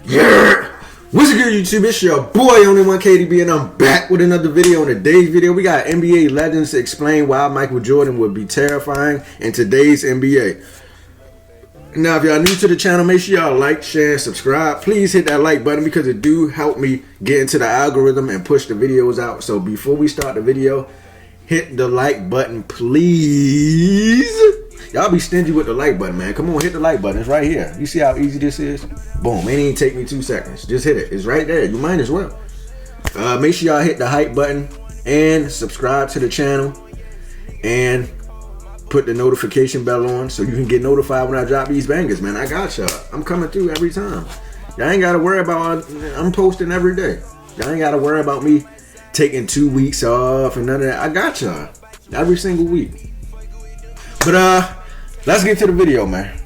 Yeah! What's good, YouTube? It's your boy, Only One KDB, and I'm back with another video. In today's video, we got NBA legends to explain why Michael Jordan would be terrifying in today's NBA. Now, if y'all new to the channel, make sure y'all like, share, and subscribe. Please hit that like button because it do help me get into the algorithm and push the videos out. So before we start the video, hit the like button, please. Y'all be stingy with the like button, man. Come on, hit the like button. It's right here. You see how easy this is? Boom. It ain't even take me 2 seconds. Just hit it. It's right there. You might as well. Make sure y'all hit the hype button and subscribe to the channel and put the notification bell on so you can get notified when I drop these bangers, man. I got y'all. I'm coming through every time. Y'all ain't got to worry about, I'm posting every day. Y'all ain't got to worry about me taking 2 weeks off and none of that. I got y'all every single week. But let's get to the video, man.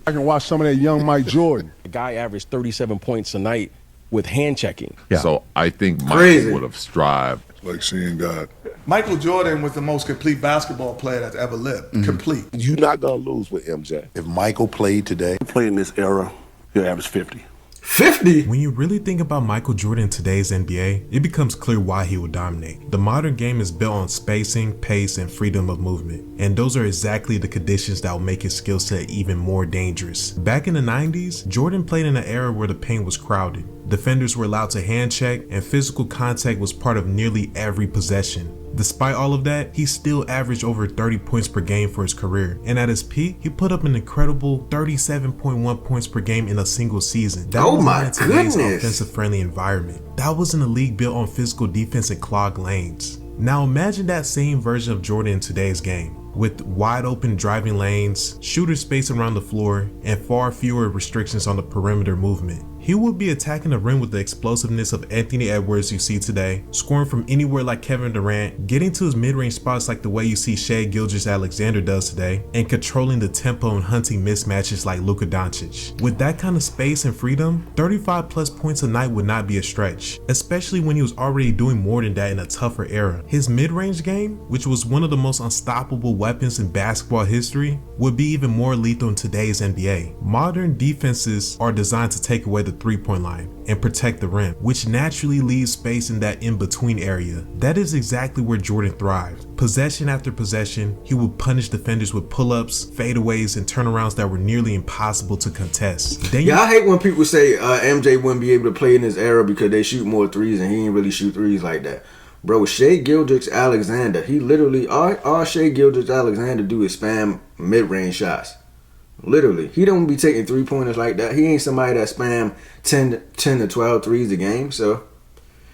I can watch some of that young Mike Jordan. The guy averaged 37 points a night with hand checking. Yeah. So I think Crazy. Michael would have strived. Like seeing God. Michael Jordan was the most complete basketball player that's ever lived. Complete. You're not going to lose with MJ. If Michael played today, play in this era, he'll average 50. 50? When you really think about Michael Jordan in today's NBA, it becomes clear why he would dominate. The modern game is built on spacing, pace, and freedom of movement, and those are exactly the conditions that will make his skill set even more dangerous. Back in the 90s, Jordan played in an era where the paint was crowded. Defenders were allowed to hand check, and physical contact was part of nearly every possession. Despite all of that, he still averaged over 30 points per game for his career, and at his peak, he put up an incredible 37.1 points per game in a single season. That was my in today's goodness. offensive-friendly environment. That was in a league built on physical defense and clogged lanes. Now imagine that same version of Jordan in today's game, with wide open driving lanes, shooter space around the floor, and far fewer restrictions on the perimeter movement. He would be attacking the rim with the explosiveness of Anthony Edwards you see today, scoring from anywhere like Kevin Durant, getting to his mid-range spots like the way you see Shai Gilgeous-Alexander does today, and controlling the tempo and hunting mismatches like Luka Doncic. With that kind of space and freedom, 35 plus points a night would not be a stretch, especially when he was already doing more than that in a tougher era. His mid-range game, which was one of the most unstoppable weapons in basketball history, would be even more lethal in today's NBA. Modern defenses are designed to take away the three-point line and protect the rim, which naturally leaves space in that in-between area. That is exactly where Jordan thrived. Possession after possession, he would punish defenders with pull-ups, fadeaways, and turnarounds that were nearly impossible to contest. Yeah, I hate when people say MJ wouldn't be able to play in this era because they shoot more threes and he didn't really shoot threes like that. Bro, Shai Gilgeous-Alexander, he literally, all Shai Gilgeous-Alexander do is spam mid-range shots. Literally. He don't be taking three-pointers like that. He ain't somebody that spam 10 to 12 threes a game. So,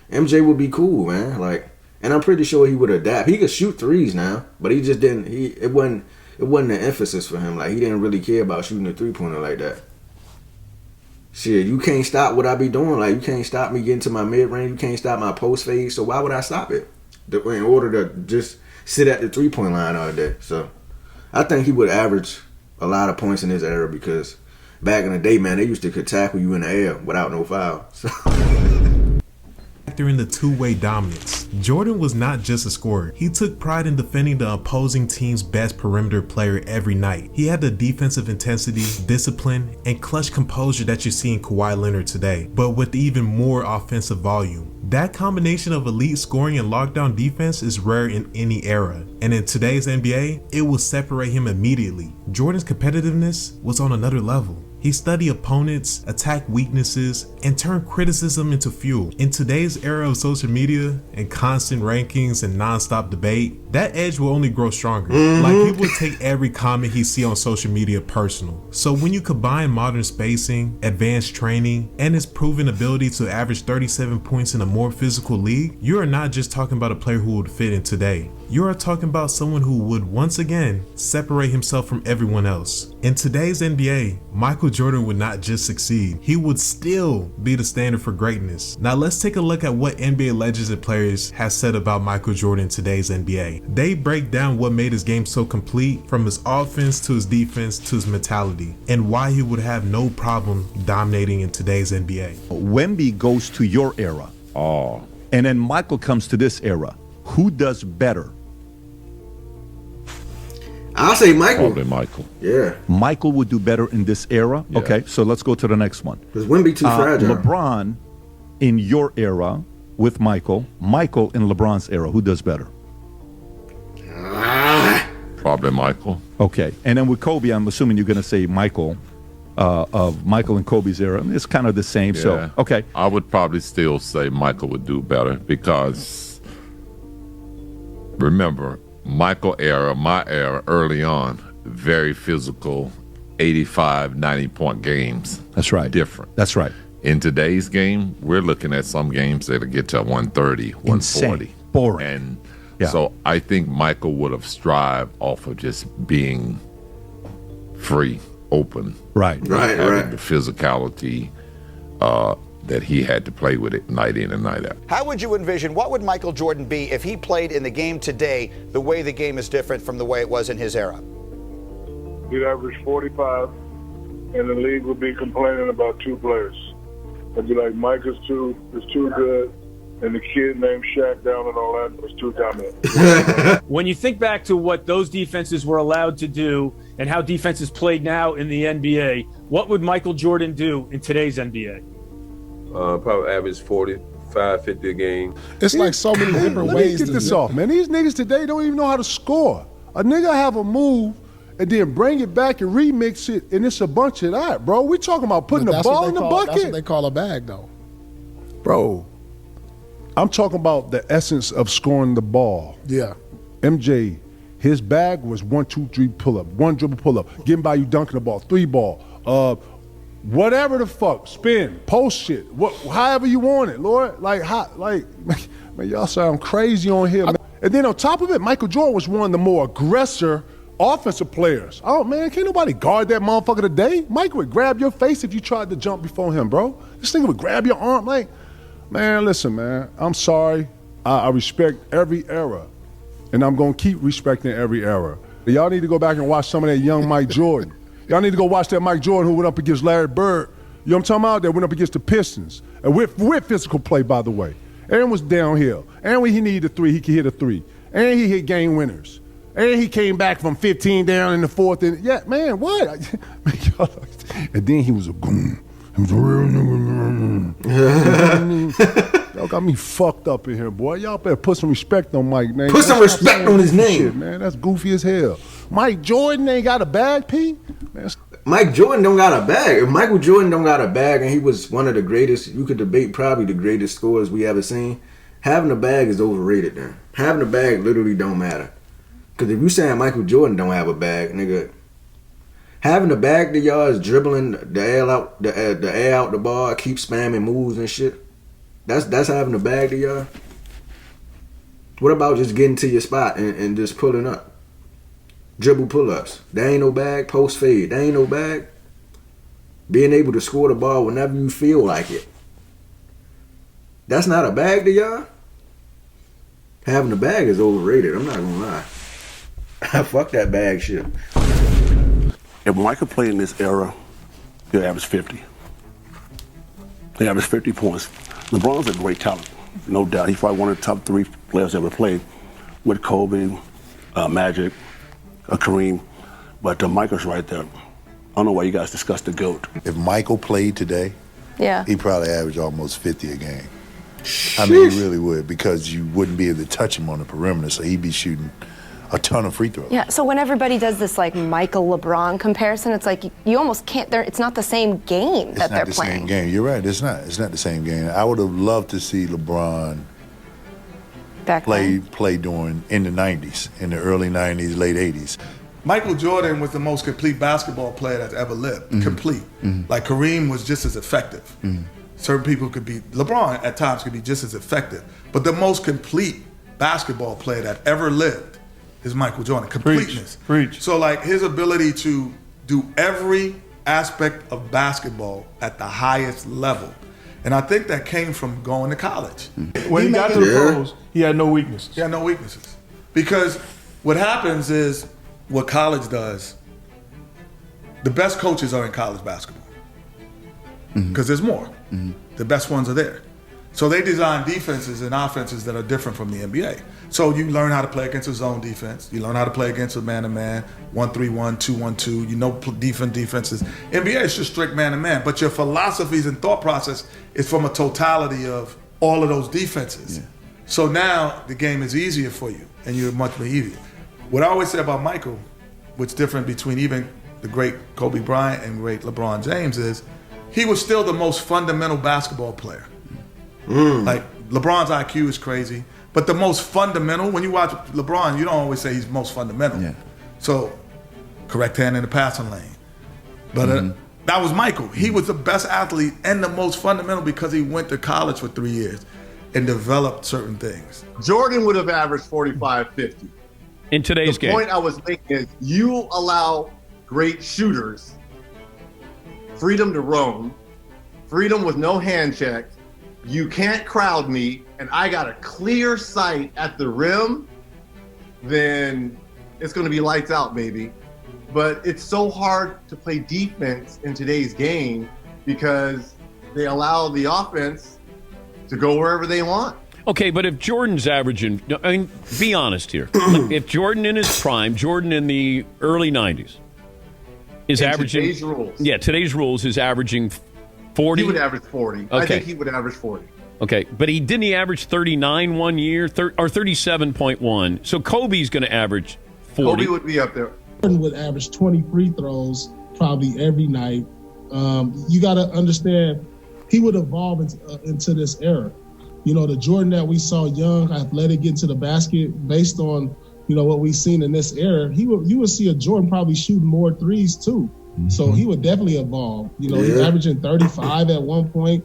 MJ would be cool, man. Like, and I'm pretty sure he would adapt. He could shoot threes now, but he just didn't. It wasn't an emphasis for him. Like, he didn't really care about shooting a three-pointer like that. Shit, you can't stop what I be doing. Like, you can't stop me getting to my mid-range. You can't stop my post fade. So why would I stop it? In order to just sit at the three-point line all day. So, I think he would average a lot of points in this era because back in the day, man, they used to could tackle you in the air without no foul. So. During the two-way dominance, Jordan was not just a scorer. He took pride in defending the opposing team's best perimeter player every night. He had the defensive intensity, discipline, and clutch composure that you see in Kawhi Leonard today, but with even more offensive volume. That combination of elite scoring and lockdown defense is rare in any era, and in today's NBA, it will separate him immediately. Jordan's competitiveness was on another level. He studied opponents, attacked weaknesses, and turned criticism into fuel. In today's era of social media and constant rankings and non-stop debate, that edge will only grow stronger. Like, people take every comment he see on social media personal. So when you combine modern spacing, advanced training, and his proven ability to average 37 points in a more physical league, you are not just talking about a player who would fit in today. You are talking about someone who would once again separate himself from everyone else. In today's NBA, Michael Jordan would not just succeed, he would still be the standard for greatness. Now let's take a look at what NBA legends and players have said about Michael Jordan in today's NBA. They break down what made his game so complete, from his offense to his defense to his mentality, and why he would have no problem dominating in today's NBA. Wemby goes to your era. And then Michael comes to this era. Who does better? I'll say Michael. Probably Michael. Yeah. Michael would do better in this era. Yeah. Okay, so let's go to the next one. Because Wemby too fragile. LeBron in your era with Michael. Michael in LeBron's era. Who does better? Probably Michael. Okay, and then with Kobe, I'm assuming you're going to say Michael, of Michael and Kobe's era. I mean, it's kind of the same. Yeah. So, okay. I would probably still say Michael would do better because remember, Michael era, my era, early on, very physical, 85, 90-point games. That's right. Different. That's right. In today's game, we're looking at some games that'll get to 130, 140. Insane. Boring. And Yeah. so I think Michael would have strived off of just being free, open. Right. Right, having right. the physicality that he had to play with it night in and night out. How would you envision, what would Michael Jordan be if he played in the game today the way the game is different from the way it was in his era? He'd average 45, and the league would be complaining about 2 players. They'd be like, Mike is too good, and the kid named Shaq down in Orlando is too dominant. When you think back to what those defenses were allowed to do and how defenses played now in the NBA, what would Michael Jordan do in today's NBA? Probably average 45, 50 a game. It's like so many different ways. Let me get this off, man. These niggas today don't even know how to score. A nigga have a move and then bring it back and remix it, and it's a bunch of that, bro. We talking about putting the ball in the bucket. That's what they call a bag, though. Bro, I'm talking about the essence of scoring the ball. Yeah. MJ, his bag was 1, 2, 3 pull up, 1 dribble pull up, getting by you dunking the ball, 3 ball, whatever the fuck, spin, post shit, however you want it, Lord. Man, y'all sound crazy on here, man. And then on top of it, Michael Jordan was one of the more aggressor offensive players. Oh man, can't nobody guard that motherfucker today. Mike would grab your face if you tried to jump before him, bro. This nigga would grab your arm, like, man, listen, man, I'm sorry. I respect every era, and I'm gonna keep respecting every era. Y'all need to go back and watch some of that young Mike Jordan. Y'all need to go watch that Mike Jordan who went up against Larry Bird. You know what I'm talking about? That went up against the Pistons. And with physical play, by the way. And was downhill. And when he needed a 3, he could hit a 3. And he hit game winners. And he came back from 15 down in the 4th. And yeah, man, what? And then he was a goon. He was a real nigga. Y'all got me fucked up in here, boy. Y'all better put some respect on Mike's name. Put some respect on his name. Shit, man, that's goofy as hell. Mike Jordan ain't got a bag, P? Man, Mike Jordan don't got a bag. If Michael Jordan don't got a bag and he was one of the greatest, you could debate probably the greatest scorers we ever seen, having a bag is overrated then. Having a bag literally don't matter. Because if you saying Michael Jordan don't have a bag, nigga, having a bag to y'all is dribbling the air out the ball, keep spamming moves and shit. That's having a bag to y'all. What about just getting to your spot and just pulling up? Dribble pull-ups. That ain't no bag. Post fade. That ain't no bag. Being able to score the ball whenever you feel like it. That's not a bag to y'all? Having a bag is overrated. I'm not gonna lie. Fuck that bag shit. If Michael played in this era, he'll average 50. He averaged 50 points. LeBron's a great talent, no doubt. He's probably one of the top 3 players ever played with Kobe, Magic, Kareem. But Michael's right there. I don't know why you guys discuss the GOAT. If Michael played today, yeah, he'd probably average almost 50 a game. I mean, he really would, because you wouldn't be able to touch him on the perimeter, so he'd be shooting a ton of free throws. Yeah, so when everybody does this like Michael LeBron comparison, it's like you almost can't, it's not the same game that they're playing. It's not the same game. You're right, it's not the same game. I would have loved to see LeBron play during in the 90s, in the early 90s, late 80s. Michael Jordan was the most complete basketball player that's ever lived. Complete. Like Kareem was just as effective. Certain people could be, LeBron at times could be just as effective. But the most complete basketball player that ever lived is Michael Jordan. Completeness. Preach. So like his ability to do every aspect of basketball at the highest level. And I think that came from going to college. When he got to the pros, he had no weaknesses. He had no weaknesses. Because what happens is, what college does, the best coaches are in college basketball. Because there's more. The best ones are there. So they design defenses and offenses that are different from the NBA. So you learn how to play against a zone defense. You learn how to play against a man-to-man, 1-3-1, 2-1-2. You know different defenses. NBA is just strict man-to-man, but your philosophies and thought process is from a totality of all of those defenses. Yeah. So now the game is easier for you, and you're much more easier. What I always say about Michael, what's different between even the great Kobe Bryant and great LeBron James is he was still the most fundamental basketball player. Like LeBron's IQ is crazy, but the most fundamental, when you watch LeBron, you don't always say he's most fundamental. Yeah. So correct hand in the passing lane. But that was Michael. He was the best athlete and the most fundamental because he went to college for 3 years and developed certain things. Jordan would have averaged 45, 50. In today's game. The point I was making is you allow great shooters freedom to roam, freedom with no hand check. You can't crowd me, and I got a clear sight at the rim, then it's going to be lights out, baby. But it's so hard to play defense in today's game because they allow the offense to go wherever they want. Okay, but if Jordan's averaging, I mean, be honest here. If Jordan in his prime, Jordan in the early 90s, is averaging... Today's rules. Yeah, today's rules is averaging 40. He would average 40. Okay. I think he would average 40. Okay, but didn't he average 39 one year, or 37.1? So Kobe's going to average 40. Kobe would be up there. Jordan would average 20 free throws probably every night. You got to understand, he would evolve into this era. You know, the Jordan that we saw young, athletic, get to the basket, based on, you know, what we've seen in this era, you would see a Jordan probably shooting more threes too. So he would definitely evolve. You know, he's averaging 35 at one point.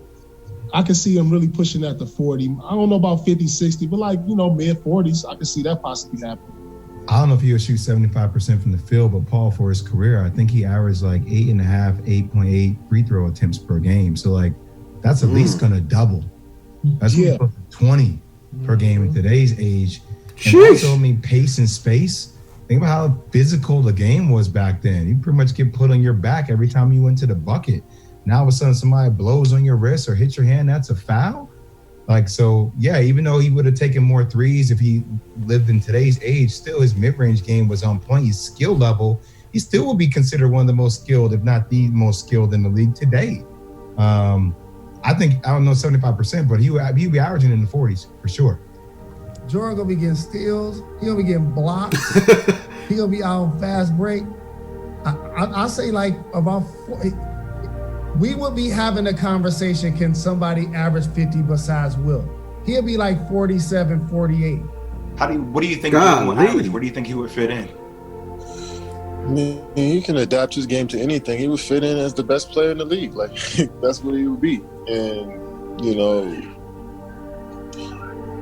I can see him really pushing that to 40. I don't know about 50, 60, but like, you know, mid-40s, I can see that possibly happening. I don't know if he would shoot 75% from the field, but Paul, for his career, I think he averaged like 8.8 free throw attempts per game. So like, that's at least going to double. That's close to 20 per game in today's age. And also, I mean, pace and space. Think about how physical the game was back then. You pretty much get put on your back every time you went to the bucket. Now all of a sudden somebody blows on your wrist or hits your hand, that's a foul? Like, so, yeah, even though he would have taken more threes if he lived in today's age, still his mid-range game was on point. His skill level, he still would be considered one of the most skilled, if not the most skilled in the league today. I think, I don't know 75%, but he'd be averaging in the 40s for sure. Jordan gonna be getting steals. He gonna be getting blocks. He gonna be out on fast break. I say like about 40. We would be having a conversation, can somebody average 50 besides Will? He'll be like 47, 48. What do you think he would average? Where do you think he would fit in? I mean, he can adapt his game to anything. He would fit in as the best player in the league. Like, that's what he would be. And, you know,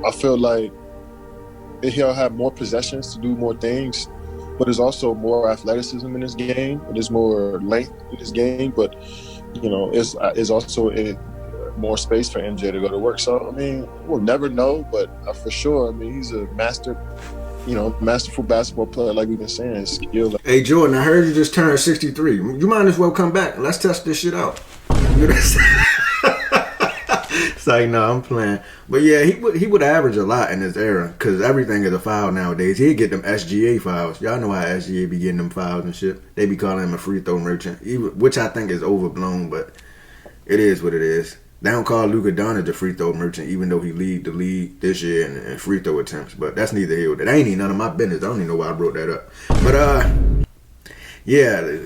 I feel like he'll have more possessions to do more things, but there's also more athleticism in his game. There's more length in his game, but, you know, it's also more space for MJ to go to work. So, I mean, we'll never know, but for sure, I mean, he's a masterful basketball player, like we've been saying. His skill. Hey, Jordan, I heard you just turned 63. You might as well come back. Let's test this shit out. It's like, no, I'm playing. But yeah, he would average a lot in this era because everything is a foul nowadays. He'd get them SGA fouls. Y'all know how SGA be getting them fouls and shit. They be calling him a free throw merchant, which I think is overblown, but it is what it is. They don't call Luka Doncic a free throw merchant, even though he lead the league this year in free throw attempts. But that's neither here nor there. That ain't even none of my business. I don't even know why I brought that up. But yeah,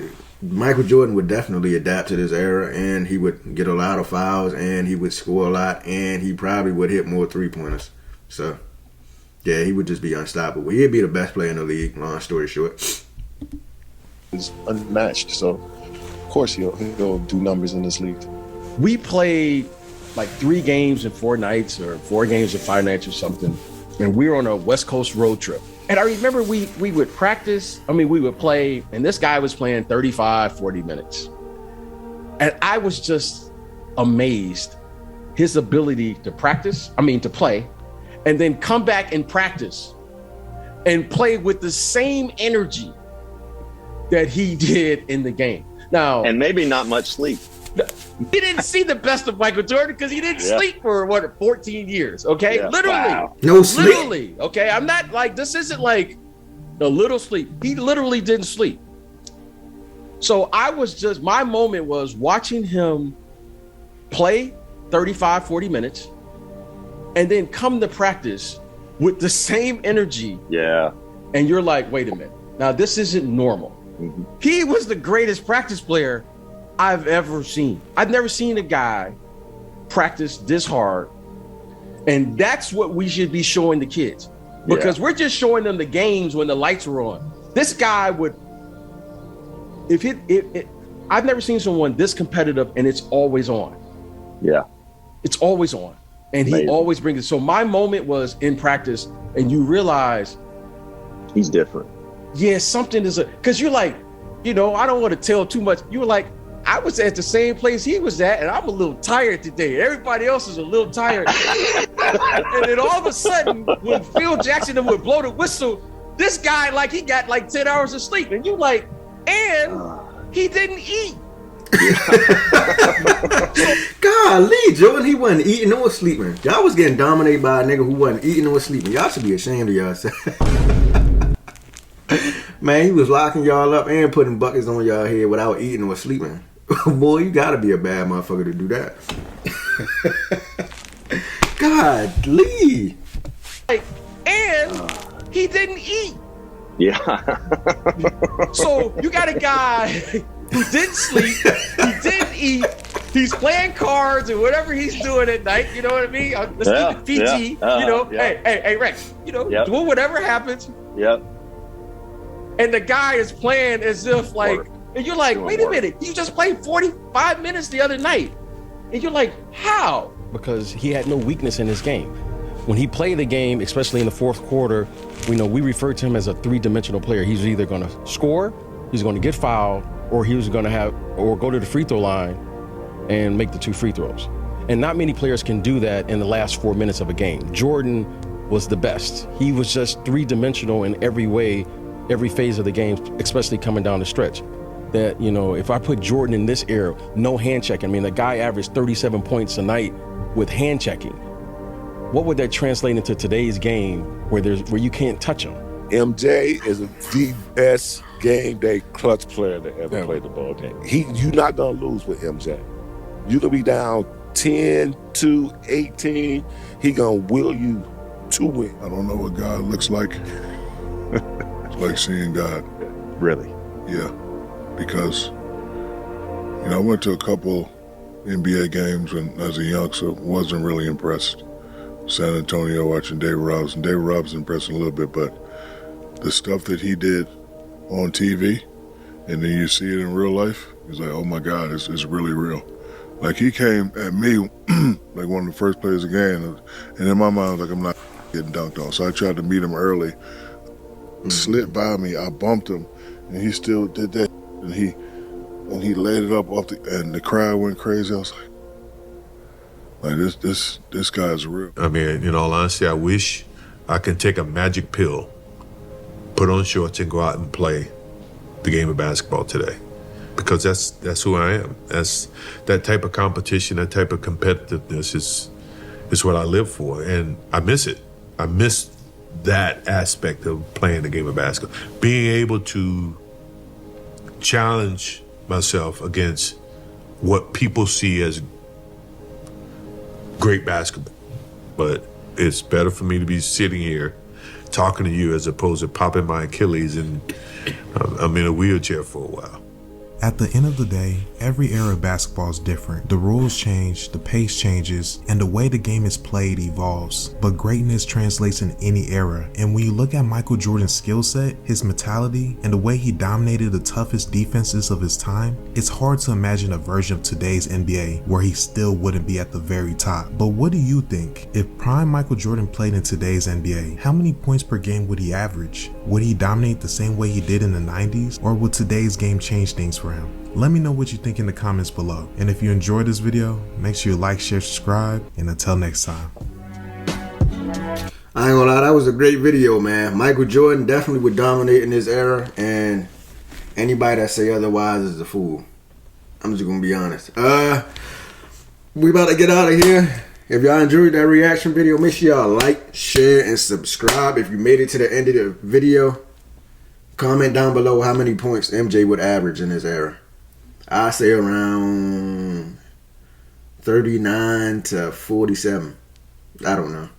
Michael Jordan would definitely adapt to this era, and he would get a lot of fouls, and he would score a lot, and he probably would hit more three-pointers. So yeah, he would just be unstoppable. He'd be the best player in the league. Long story short, he's unmatched. So of course he'll do numbers in this league. We played like 3 games in 4 nights or 4 games in 5 nights or something. And we were on a West Coast road trip. And I remember we would practice. We would play, and this guy was playing 35, 40 minutes. And I was just amazed his ability to play, and then come back and practice and play with the same energy that he did in the game. Now, and maybe not much sleep. He didn't see the best of Michael Jordan because he didn't sleep for 14 years. Okay, literally, no sleep. Literally, okay. I'm not like this. Isn't like a little sleep. He literally didn't sleep. So my moment was watching him play 35, 40 minutes, and then come to practice with the same energy. Yeah. And you're like, wait a minute. Now this isn't normal. Mm-hmm. He was the greatest practice player I've ever seen. I've never seen a guy practice this hard. And that's what we should be showing the kids. Because we're just showing them the games when the lights are on. This guy would, I've never seen someone this competitive and it's always on. Yeah. It's always on. And he always brings it. So my moment was in practice and you realize he's different. Yeah, something is because you're like, I don't want to tell too much. You were like, I was at the same place he was at, and I'm a little tired today. Everybody else is a little tired. And then all of a sudden, when Phil Jackson would blow the whistle, this guy, like, he got like 10 hours of sleep. And you like, and he didn't eat. Golly, Jordan, he wasn't eating or sleeping. Y'all was getting dominated by a nigga who wasn't eating or sleeping. Y'all should be ashamed of yourself. Man, he was locking y'all up and putting buckets on y'all head without eating or sleeping. Boy, you gotta be a bad motherfucker to do that. Golly. And he didn't eat. Yeah. So you got a guy who didn't sleep, he didn't eat, he's playing cards or whatever he's doing at night, you know what I mean? Let's keep it PG, hey, Rex, doing whatever happens. Yep. And the guy is playing as if like, and you're like, wait a minute, you just played 45 minutes the other night. And you're like, how? Because he had no weakness in his game. When he played the game, especially in the fourth quarter, we referred to him as a three-dimensional player. He's either going to score, he's going to get fouled, or he was going to go to the free throw line and make the 2 free throws. And not many players can do that in the last 4 minutes of a game. Jordan was the best. He was just three-dimensional in every way, every phase of the game, especially coming down the stretch. That, if I put Jordan in this era, no hand checking. I mean, the guy averaged 37 points a night with hand checking. What would that translate into today's game where you can't touch him? MJ is the best game day clutch player that ever played the ball game. You're not gonna lose with MJ. You're gonna be down 10 to 18. He gonna will you to win. I don't know what God looks like. It's like seeing God. Really? Yeah, because I went to a couple NBA games and as a youngster wasn't really impressed. San Antonio watching David Robinson. David Robinson impressed a little bit, but the stuff that he did on TV and then you see it in real life, it's like, oh my God, it's really real. Like he came at me like one of the first players of the game, and in my mind I was like, I'm not getting dunked on. So I tried to meet him early, slid by me, I bumped him, and he still did that, and he laid it up off and the crowd went crazy. I was like this guy's real. I mean, in all honesty, I wish I could take a magic pill, put on shorts, and go out and play the game of basketball today, because that's who I am. That's that type of competition, that type of competitiveness is what I live for, and I miss it. I miss that aspect of playing the game of basketball, being able to challenge myself against what people see as great basketball. But it's better for me to be sitting here talking to you as opposed to popping my Achilles and I'm in a wheelchair for a while. At the end of the day, every era of basketball is different. The rules change, the pace changes, and the way the game is played evolves. But greatness translates in any era, and when you look at Michael Jordan's skill set, his mentality, and the way he dominated the toughest defenses of his time, it's hard to imagine a version of today's NBA where he still wouldn't be at the very top. But what do you think? If prime Michael Jordan played in today's NBA, how many points per game would he average? Would he dominate the same way he did in the 90s? Or would today's game change things for him? Let me know what you think in the comments below. And if you enjoyed this video, make sure you like, share, subscribe, and until next time. I ain't gonna lie, that was a great video, man. Michael Jordan definitely would dominate in this era, and anybody that say otherwise is a fool. I'm just gonna be honest. We about to get out of here. If y'all enjoyed that reaction video, make sure y'all like, share, and subscribe. If you made it to the end of the video, comment down below how many points MJ would average in this era. I say around 39 to 47. I don't know.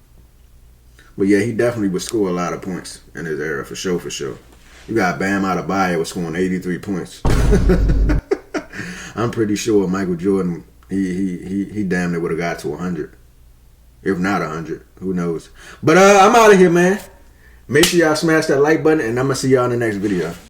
But yeah, he definitely would score a lot of points in his era, for sure, for sure. You got Bam Adebayo was scoring 83 points. I'm pretty sure Michael Jordan, he damn near would have got to 100. If not 100. Who knows? But I'm out of here, man. Make sure y'all smash that like button, and I'm going to see y'all in the next video.